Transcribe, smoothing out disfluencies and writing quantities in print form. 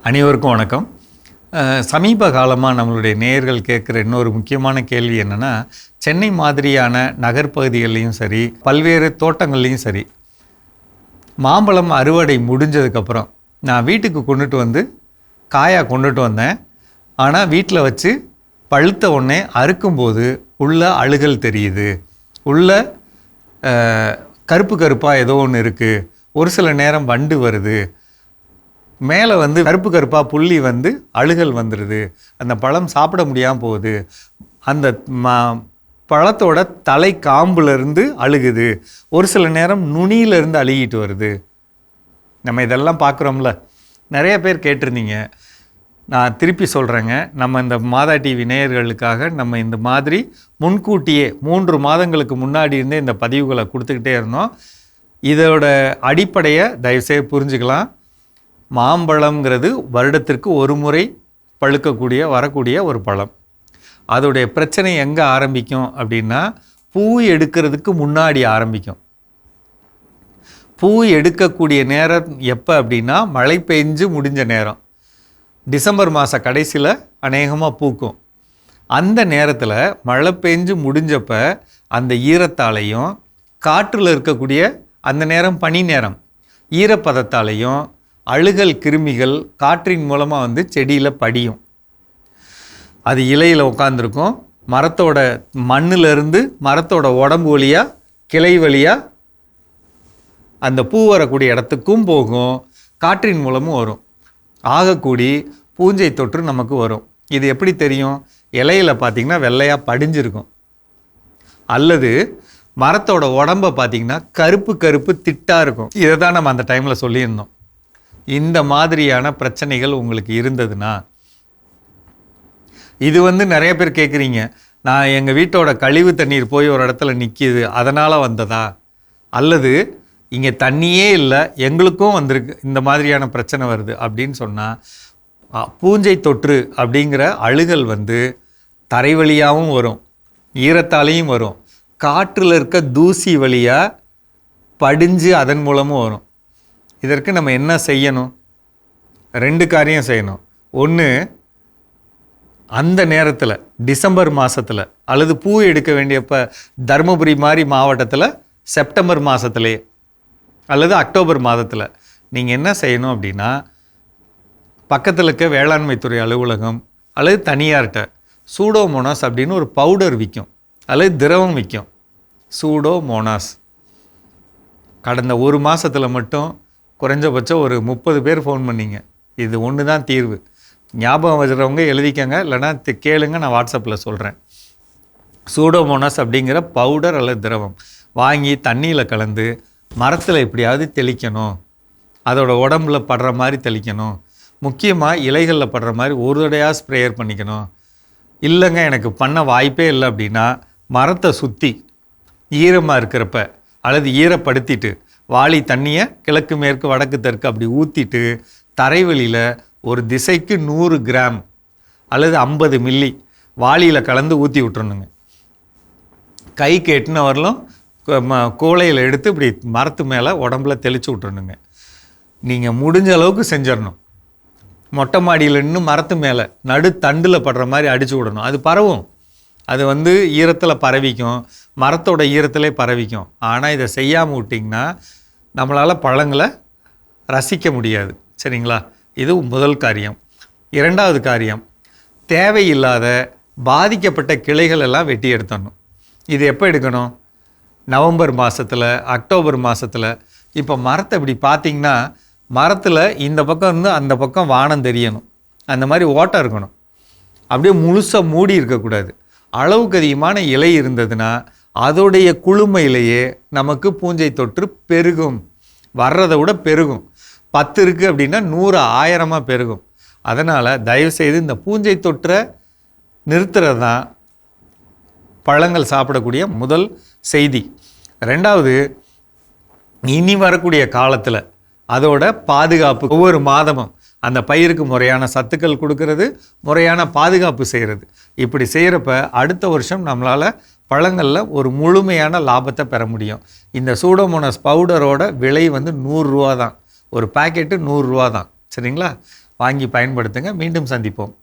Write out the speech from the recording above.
அனைவருக்கும் வணக்கம். சமீப காலமாக நம்மளுடைய நேயர்கள் கேட்குற இன்னொரு முக்கியமான கேள்வி என்னென்னா, சென்னை மாதிரியான நகர்ப்பகுதிகள்லேயும் சரி, பல்வேறு தோட்டங்கள்லேயும் சரி, மாம்பழம் அறுவடை முடிஞ்சதுக்கப்புறம் நான் வீட்டுக்கு கொண்டுட்டு வந்து காயாக கொண்டுட்டு வந்தேன். ஆனால் வீட்டில் வச்சு பழுத்த உடனே அறுக்கும்போது உள்ள அழுகல் தெரியுது, உள்ள கருப்பு கருப்பாக ஏதோ ஒன்று இருக்குது, ஒரு சில நேரம் வண்டு வருது, மேலே வந்து கருப்பு கருப்பாக புள்ளி வந்து அழுகல் வந்துடுது, அந்த பழம் சாப்பிட முடியாமல் போகுது, அந்த பழத்தோட தலை காம்புலேருந்து அழுகுது, ஒரு சில நேரம் நுனியிலேருந்து அழுகிட்டு வருது. நம்ம இதெல்லாம் பார்க்குறோம்ல. நிறைய பேர் கேட்டிருந்தீங்க. நான் திருப்பி சொல்கிறேங்க, நம்ம இந்த மாதா டிவி நேயர்களுக்காக நம்ம இந்த மாதிரி முன்கூட்டியே 3 மாதங்களுக்கு முன்னாடி இருந்தே இந்த பதிவுகளை கொடுத்துக்கிட்டே இருந்தோம். இதோட அடிப்படையை தயவுசெய்து புரிஞ்சுக்கலாம். மாம்பழம்ங்கிறது வருடத்திற்கு ஒரு முறை வரக்கூடிய ஒரு பழம். அதோடைய பிரச்சனை எங்கே ஆரம்பிக்கும் அப்படின்னா, பூ எடுக்கிறதுக்கு முன்னாடி ஆரம்பிக்கும். பூ எடுக்கக்கூடிய நேரம் எப்போ அப்படின்னா, மழை பெஞ்சு முடிஞ்ச நேரம், டிசம்பர் மாத கடைசியில் அநேகமாக பூக்கும். அந்த நேரத்தில் மழை பெஞ்சு முடிஞ்சப்ப அந்த ஈரத்தாலையும், காற்றில் இருக்கக்கூடிய அந்த நேரம் பனி நேரம், ஈரப்பதத்தாலையும் அழுகல் கிருமிகள் காற்றின் மூலமாக வந்து செடியில் படியும். அது இலையில் உட்காந்துருக்கும். மரத்தோட மண்ணிலிருந்து மரத்தோட உடம்பு வழியாக, கிளை வழியாக அந்த பூ வரக்கூடிய இடத்துக்கும் போகும், காற்றின் மூலமும் வரும். ஆகக்கூடி பூஞ்சை தொற்று நமக்கு வரும். இது எப்படி தெரியும்? இலையில் பார்த்திங்கன்னா வெள்ளையாக படிஞ்சிருக்கும், அல்லது மரத்தோட உடம்பை பார்த்திங்கன்னா கருப்பு திட்டாக இருக்கும். இதை தான் நம்ம அந்த டைமில் சொல்லியிருந்தோம். இந்த மாதிரியான பிரச்சனைகள் உங்களுக்கு இருந்ததுன்னா, இது வந்து நிறைய பேர் கேட்குறீங்க, நான் எங்கள் வீட்டோட கழிவு தண்ணீர் போய் ஒரு இடத்துல நிற்கிது, அதனால் வந்ததா, அல்லது இங்கே தண்ணியே இல்லை எங்களுக்கும் வந்திருக்கு, இந்த மாதிரியான பிரச்சனை வருது அப்படின்னு சொன்னால், பூஞ்சை தொற்று அப்படிங்கிற அழுகல் வந்து தரை வழியாகவும் வரும், ஈரத்தாலையும் வரும், காற்றில் இருக்க தூசி வழியாக படிஞ்சு அதன் மூலமும் வரும். இதற்கு நம்ம என்ன செய்யணும்? 2 காரியம் செய்யணும். ஒன்று, அந்த நேரத்தில் டிசம்பர் மாதத்தில் அல்லது பூ எடுக்க வேண்டியப்போ தருமபுரி மாதிரி மாவட்டத்தில் செப்டம்பர் மாதத்துலேயே அல்லது அக்டோபர் மாதத்தில் நீங்கள் என்ன செய்யணும் அப்படின்னா, பக்கத்தில் இருக்க வேளாண்மைத்துறை அலுவலகம் அல்லது தனியார்கிட்ட சூடோமோனாஸ் அப்படின்னு ஒரு பவுடர் விற்கும், அல்லது திரவம் விற்கும். சூடோமோனாஸ் கடந்த 1 மாதத்தில் மட்டும் குறைஞ்சபட்சம் ஒரு 30 பேர் ஃபோன் பண்ணிங்க. இது ஒன்று தான் தீர்வு. ஞாபகம் வச்சுறவங்க எழுதிக்கங்க, இல்லைனா கேளுங்க, நான் வாட்ஸ்அப்பில் சொல்கிறேன். சூடோமோனாஸ் அப்படிங்கிற பவுடர் அல்லது திரவம் வாங்கி தண்ணியில் கலந்து மரத்தில் எப்படியாவது தெளிக்கணும். அதோட உடம்புல படுற மாதிரி தெளிக்கணும். முக்கியமாக இலைகளில் படுற மாதிரி ஒரு தடையாக ஸ்ப்ரேயர் பண்ணிக்கணும். இல்லைங்க எனக்கு பண்ண வாய்ப்பே இல்லை அப்படின்னா, மரத்தை சுற்றி ஈரமாக இருக்கிறப்ப அல்லது ஈரப்படுத்திட்டு வாளி தண்ணியை கிழக்கு மேற்கு வடக்கு தெற்கு அப்படி ஊற்றிட்டு தரைவெளியில் ஒரு திசைக்கு 100 கிராம் அல்லது 50 மில்லி வாளியில் கலந்து ஊற்றி விட்டுறணுங்க. கைக்கு எட்டின வரலும் கோலையில் எடுத்து இப்படி மரத்து மேலே உடம்புல தெளித்து விட்டுறணுங்க. நீங்கள் முடிஞ்ச அளவுக்கு செஞ்சிடணும். மொட்டை மாடியில் இன்னும் மரத்து மேலே நடு தண்டில் படுற மாதிரி அடித்து விடணும். அது பரவும், அது வந்து ஈரத்தில் பரவிக்கும், மரத்தோட ஈரத்திலே பரவிக்கும். ஆனால் இதை செய்யாமல் விட்டிங்கன்னா நம்மளால் பழங்களை ரசிக்க முடியாது. சரிங்களா? இது முதல் காரியம். 2வது காரியம், தேவையில்லாத பாதிக்கப்பட்ட கிளைகள் எல்லாம் வெட்டி எடுத்துடணும். இது எப்போ எடுக்கணும்? நவம்பர் மாதத்தில், அக்டோபர் மாதத்தில். இப்போ மரத்தை இப்படி பார்த்திங்கன்னா, மரத்தில் இந்த பக்கம் இருந்து அந்த பக்கம் வானம் தெரியணும், அந்த மாதிரி ஓட்டம் இருக்கணும். அப்படியே முழுசாக மூடி இருக்கக்கூடாது. அளவுக்கு அதிகமான இலை இருந்ததுன்னா அதோடைய குளுமையிலேயே நமக்கு பூஞ்சை தொற்று பெருகும். வர்றதை விட பெருகும். 10 இருக்குது அப்படின்னா 100 1000 பெருகும். அதனால் தயவுசெய்து இந்த பூஞ்சை தொற்றை நிறுத்துறது தான் பழங்கள் சாப்பிடக்கூடிய முதல் செய்தி. 2வது, இனி வரக்கூடிய காலத்தில் அதோட பாதுகாப்பு, ஒவ்வொரு மாதமும் அந்த பயிருக்கு முறையான சத்துக்கள் கொடுக்கறது, முறையான பாதுகாப்பு செய்கிறது. இப்படி செய்கிறப்ப அடுத்த வருஷம் நம்மளால் பழங்களில் ஒரு முழுமையான லாபத்தை பெற முடியும். இந்த சூடோமோனாஸ் பவுடரோட விலை வந்து 100 ரூபா தான். ஒரு பேக்கெட்டு 100 ரூபா தான். சரிங்களா? வாங்கி பயன்படுத்துங்க. மீண்டும் சந்திப்போம்.